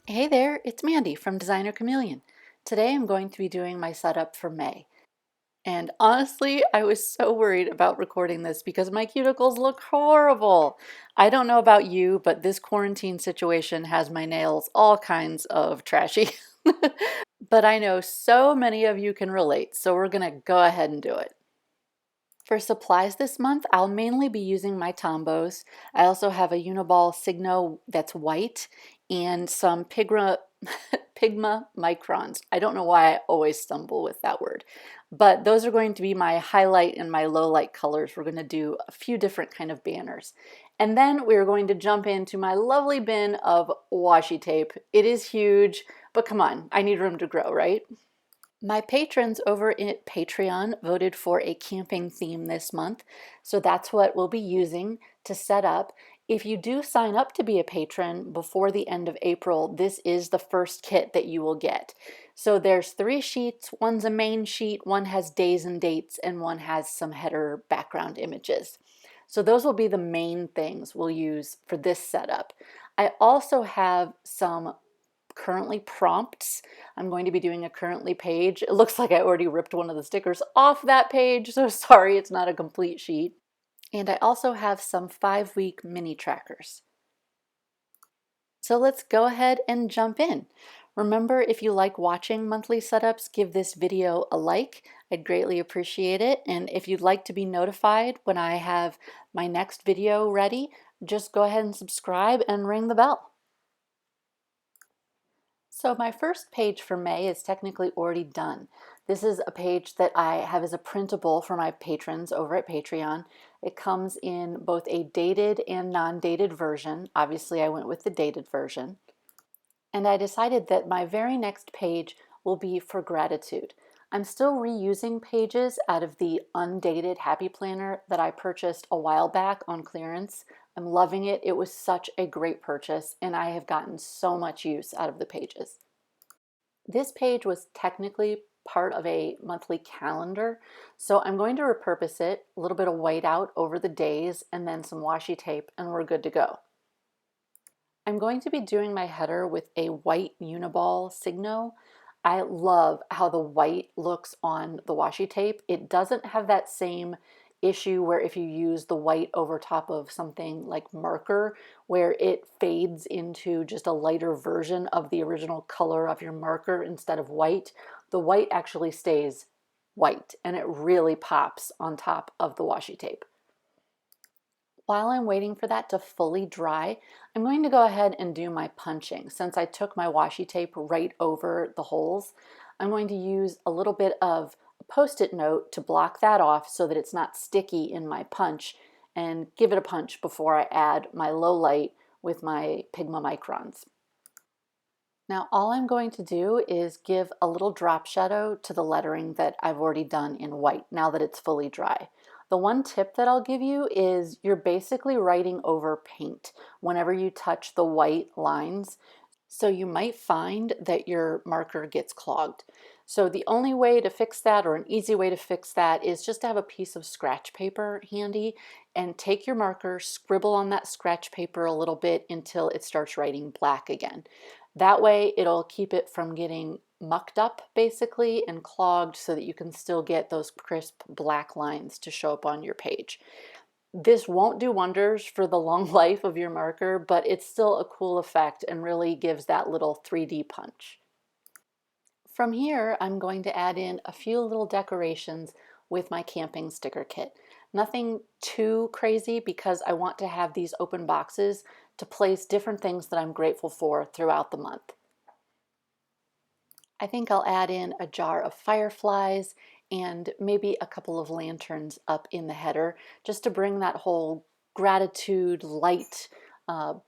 Hey there, it's Mandy from Designer Chameleon. Today I'm going to be doing my setup for May. And honestly, I was so worried about recording this because my cuticles look horrible. I don't know about you, but this quarantine situation has my nails all kinds of trashy. But I know so many of you can relate, so we're gonna go ahead and do it. For supplies this month, I'll mainly be using my Tombos. I also have a Uniball Signo that's white and some Pigma Microns. I don't know why I always stumble with that word, but those are going to be my highlight and my low light colors. We're going to do a few different kind of banners. And then we're going to jump into my lovely bin of washi tape. It is huge, but come on, I need room to grow, right? My patrons over at Patreon voted for a camping theme this month, so that's what we'll be using to set up. If you do sign up to be a patron before the end of April, this is the first kit that you will get. So there's 3 sheets, one's a main sheet, one has days and dates, and one has some header background images. So those will be the main things we'll use for this setup. I also have some currently prompts. I'm going to be doing a currently page. It looks like I already ripped one of the stickers off that page, so sorry it's not a complete sheet. And I also have some 5-week mini trackers. So let's go ahead and jump in. Remember, if you like watching monthly setups, give this video a like. I'd greatly appreciate it. And if you'd like to be notified when I have my next video ready, just go ahead and subscribe and ring the bell. So my first page for May is technically already done. This is a page that I have as a printable for my patrons over at Patreon. It comes in both a dated and non-dated version. Obviously, I went with the dated version. And I decided that my very next page will be for gratitude. I'm still reusing pages out of the undated Happy Planner that I purchased a while back on clearance. I'm loving it. It was such a great purchase, and I have gotten so much use out of the pages. This page was technically part of a monthly calendar, so I'm going to repurpose it, a little bit of whiteout over the days, and then some washi tape, and we're good to go. I'm going to be doing my header with a white Uniball Signo. I love how the white looks on the washi tape. It doesn't have that same issue where if you use the white over top of something like marker, where it fades into just a lighter version of the original color of your marker instead of white. The white actually stays white and it really pops on top of the washi tape. While I'm waiting for that to fully dry, I'm going to go ahead and do my punching. Since I took my washi tape right over the holes, I'm going to use a little bit of a Post-it note to block that off so that it's not sticky in my punch, and give it a punch before I add my low light with my Pigma Microns. Now all I'm going to do is give a little drop shadow to the lettering that I've already done in white now that it's fully dry. The one tip that I'll give you is you're basically writing over paint whenever you touch the white lines. So you might find that your marker gets clogged. So the only way to fix that, or an easy way to fix that, is just to have a piece of scratch paper handy and take your marker, scribble on that scratch paper a little bit until it starts writing black again. That way it'll keep it from getting mucked up basically and clogged so that you can still get those crisp black lines to show up on your page. This won't do wonders for the long life of your marker, but it's still a cool effect and really gives that little 3D punch. From here, I'm going to add in a few little decorations with my camping sticker kit. Nothing too crazy because I want to have these open boxes to place different things that I'm grateful for throughout the month. I think I'll add in a jar of fireflies and maybe a couple of lanterns up in the header just to bring that whole gratitude, light,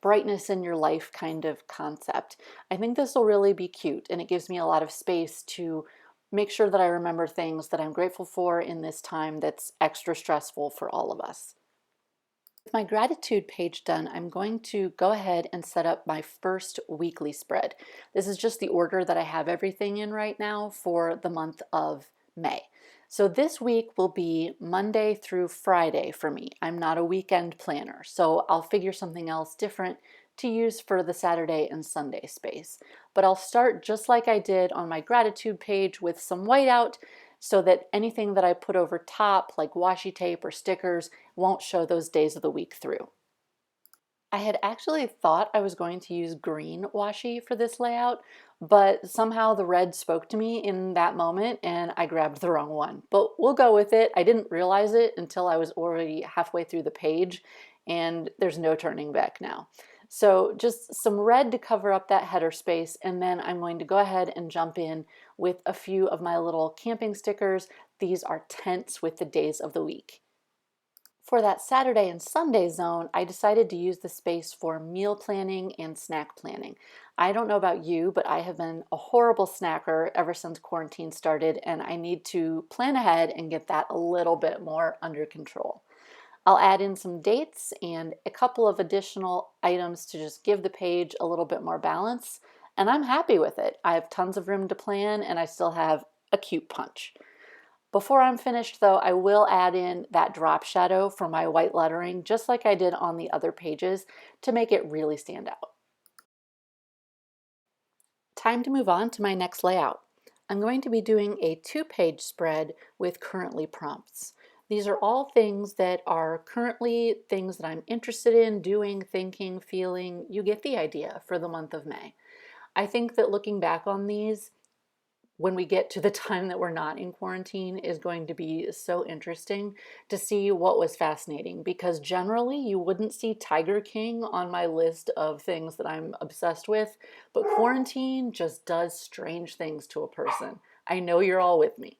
brightness in your life kind of concept. I think this will really be cute, and it gives me a lot of space to make sure that I remember things that I'm grateful for in this time that's extra stressful for all of us. With my gratitude page done, I'm going to go ahead and set up my first weekly spread. This is just the order that I have everything in right now for the month of May. So this week will be Monday through Friday for me. I'm not a weekend planner, so I'll figure something else different to use for the Saturday and Sunday space. But I'll start just like I did on my gratitude page with some whiteout so that anything that I put over top, like washi tape or stickers, won't show those days of the week through. I had actually thought I was going to use green washi for this layout, but somehow the red spoke to me in that moment and I grabbed the wrong one. But we'll go with it. I didn't realize it until I was already halfway through the page, and there's no turning back now. So just some red to cover up that header space, and then I'm going to go ahead and jump in with a few of my little camping stickers. These are tents with the days of the week. For that Saturday and Sunday zone, I decided to use the space for meal planning and snack planning. I don't know about you, but I have been a horrible snacker ever since quarantine started, and I need to plan ahead and get that a little bit more under control. I'll add in some dates and a couple of additional items to just give the page a little bit more balance, and I'm happy with it. I have tons of room to plan, and I still have a cute punch. Before I'm finished though, I will add in that drop shadow for my white lettering, just like I did on the other pages, to make it really stand out. Time to move on to my next layout. I'm going to be doing a 2-page spread with currently prompts. These are all things that are currently things that I'm interested in doing, thinking, feeling. You get the idea for the month of May. I think that looking back on these, when we get to the time that we're not in quarantine, is going to be so interesting to see what was fascinating, because generally you wouldn't see Tiger King on my list of things that I'm obsessed with, but quarantine just does strange things to a person. I know you're all with me.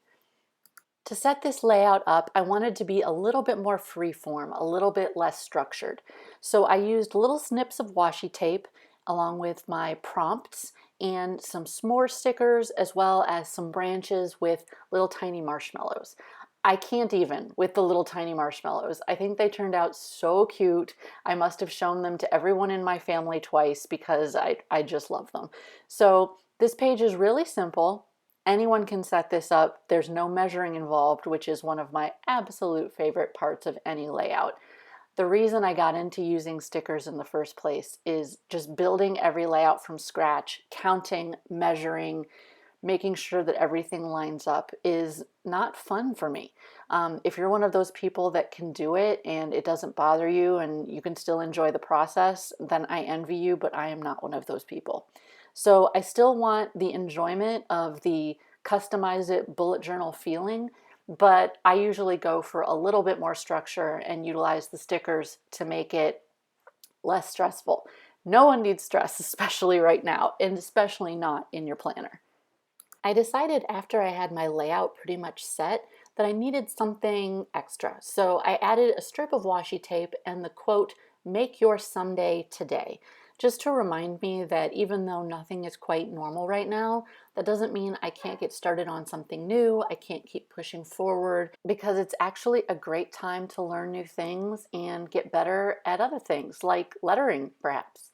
To set this layout up, I wanted to be a little bit more freeform, a little bit less structured. So I used little snips of washi tape along with my prompts and some s'more stickers, as well as some branches with little tiny marshmallows. I can't even with the little tiny marshmallows. I think they turned out so cute. I must have shown them to everyone in my family twice because I just love them. So this page is really simple. Anyone can set this up. There's no measuring involved, which is one of my absolute favorite parts of any layout. The reason I got into using stickers in the first place is just building every layout from scratch, counting, measuring, making sure that everything lines up is not fun for me. If you're one of those people that can do it and it doesn't bother you and you can still enjoy the process, then I envy you, but I am not one of those people. So I still want the enjoyment of the customize it bullet journal feeling, but I usually go for a little bit more structure and utilize the stickers to make it less stressful. No one needs stress, especially right now, and especially not in your planner. I decided after I had my layout pretty much set that I needed something extra. So I added a strip of washi tape and the quote, "Make your someday today," just to remind me that even though nothing is quite normal right now, that doesn't mean I can't get started on something new. I can't keep pushing forward, because it's actually a great time to learn new things and get better at other things like lettering, perhaps.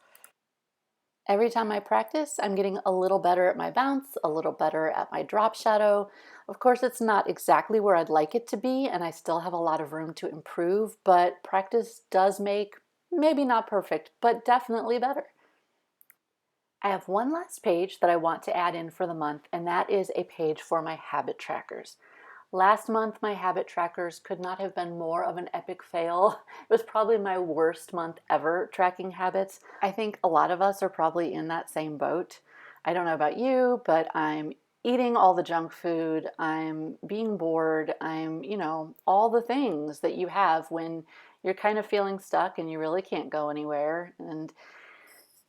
Every time I practice, I'm getting a little better at my bounce, a little better at my drop shadow. Of course, it's not exactly where I'd like it to be, and I still have a lot of room to improve, but practice does make, maybe not perfect, but definitely better. I have one last page that I want to add in for the month, and that is a page for my habit trackers. Last month, my habit trackers could not have been more of an epic fail. It was probably my worst month ever tracking habits. I think a lot of us are probably in that same boat. I don't know about you, but I'm eating all the junk food, I'm being bored, I'm, all the things that you have when you're kind of feeling stuck and you really can't go anywhere. And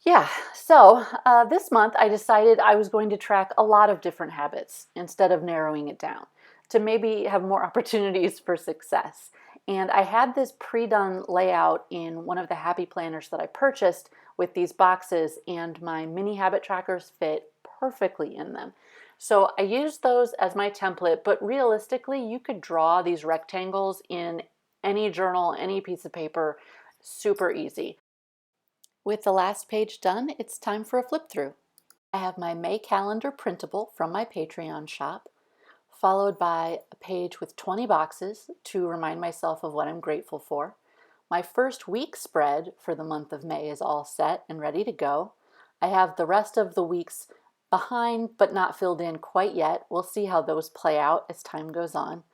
yeah, so this month I decided I was going to track a lot of different habits instead of narrowing it down to maybe have more opportunities for success. And I had this pre-done layout in one of the happy planners that I purchased with these boxes, and my mini habit trackers fit perfectly in them. So I used those as my template, but realistically you could draw these rectangles in any journal, any piece of paper, super easy. With the last page done, it's time for a flip through. I have my May calendar printable from my Patreon shop, followed by a page with 20 boxes to remind myself of what I'm grateful for, My first week spread for the month of May is all set and ready to go. I have the rest of the weeks behind but not filled in quite yet. We'll see how those play out as time goes on.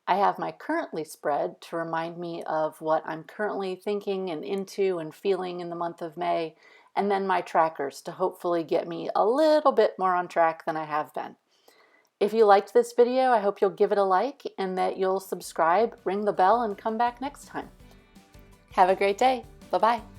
I have my currently spread to remind me of what I'm currently thinking and into and feeling in the month of May, and then my trackers to hopefully get me a little bit more on track than I have been. If you liked this video, I hope you'll give it a like and that you'll subscribe, ring the bell, and come back next time. Have a great day. Bye-bye.